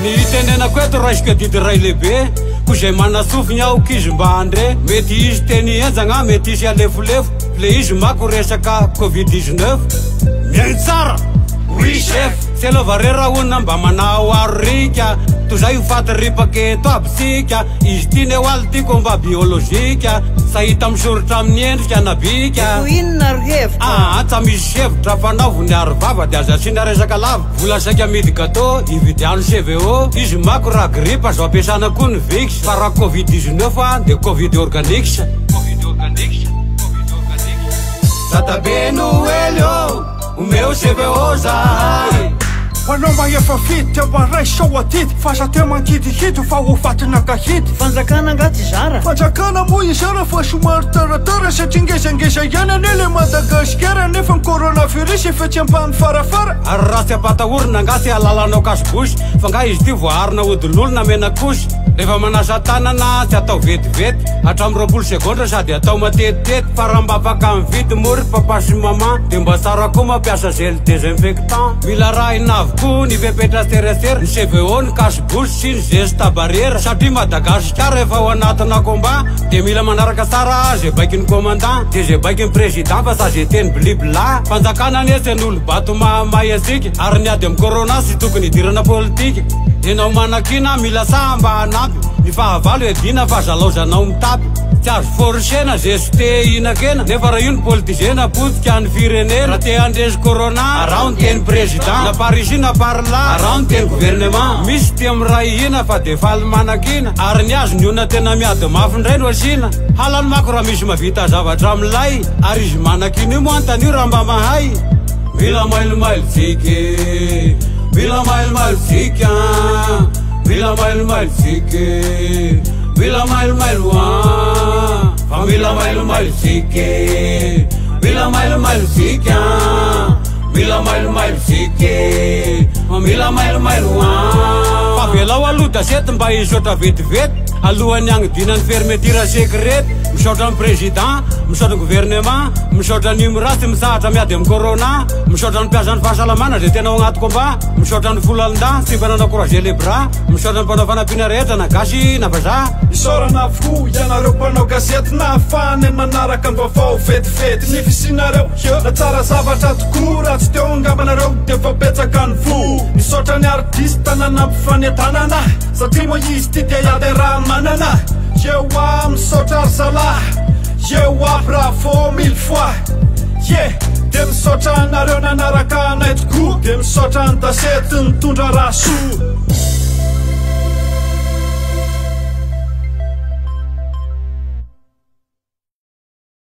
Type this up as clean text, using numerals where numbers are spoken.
Ny tenenako eto raisika didy ray lehibe ko zay manasofiny aho kizy mba andre mety izy teny enjagna mety izy alefulefo le izy mako resaka covid-19 miainy tsara oui chef sy alova rera onina mba manao aro rika toy zay ho faty ripaketo aby sika izy ty ne oaly tyko mba biolozika sahita misoritra amin'ny endrika nabika inona ro hevitra tsa misy hevitra fanaovony arivava de aza asina resaka lava vola saika amidy gâteau ividiano CVO izy mako raha gripa zao ampiasana koa ny vix fa raha covid-19 de covid organique tatabe noely ô omeo CVO zahay Anao maefa fity mba ray sao atity fa sa teo mankidikity fa ho fatina kahity fanjakana angaty zara fanjakana moa izara fa somary taratara satria ngezangeza ihany anele Madagasikara nefa ny coronavirus efa tsy ampany farafara ary raha tsy ampatahorina angasy alalanao kasibosy fa nga izy ty voaharina odin'olona menakosy rehefa manasa tanana tsy atao vetivety hatramy 20 segondra sady atao matetitety fa raha mba afaka mividy mory papa sy mama de mba tsara koa mampiasa gel désinfectant mila raha inavokoa ny fepetra serasera ny CVO ny kasibosy sy ny geste barrière satria Madagasikara efa ao anatina combat de mila manaraka tsara zay baiky ny commandant de zay baiky ny président fa sa zay teny blibla fanjakana anesy an'olo bato mahamay asika ary ny ady amy corona sy tokony idirana politika enao manakina mila samba anampy ny fahavalo edina fa zalaozanao mitapy tsy azo forcena zeste inakena nefa raha io ny politizena potika ny firenena raha te andresy corona araho ny teny président na par ici na par là araho ny teny gouvernement misy ty amy raha ihina fa de faly manakina ary ny azo ny ona tena miady mafy ndray no asina halany mako raha misy mavita zavatra amilay ary izy manakina io moantan'io raha mba mahay mila mailomailosika mila mailomailosika mila mailomailosika mila mailomailo fa mila mailomailosika mila mailomailosika mila mailomailosika mila mailomailo favelao aloha da sety mba isotra vetivety alohan'ny agnidinany fermeture secrète misaotra ny président misaotra ny gouvernement misaotra ny mirasy misahatra miady amy corona misaotra ny mpiazan'ny fahasalamana zay tena ao agnaty combat misaotra ny folalinda sy mba nanakurager les bras misaotra ny mpanao fanampina rehetra na gasy na vazaha isorana avokoa ianareo mpanao gazety na afany manaraka ny vaovao vetivety ny fisinareo na tsara zavatra tokoa raha tsy teo angabanareo de fa betsaka ny vo misaotra ny artiste nanampy fanetanana satria moa izy ty de iady raha manana yewa misaotra arzala yewa bravo 1000 fois de misaotra anareo nanaraka anay tokoa de misaotra ny dasety nitondra raha soa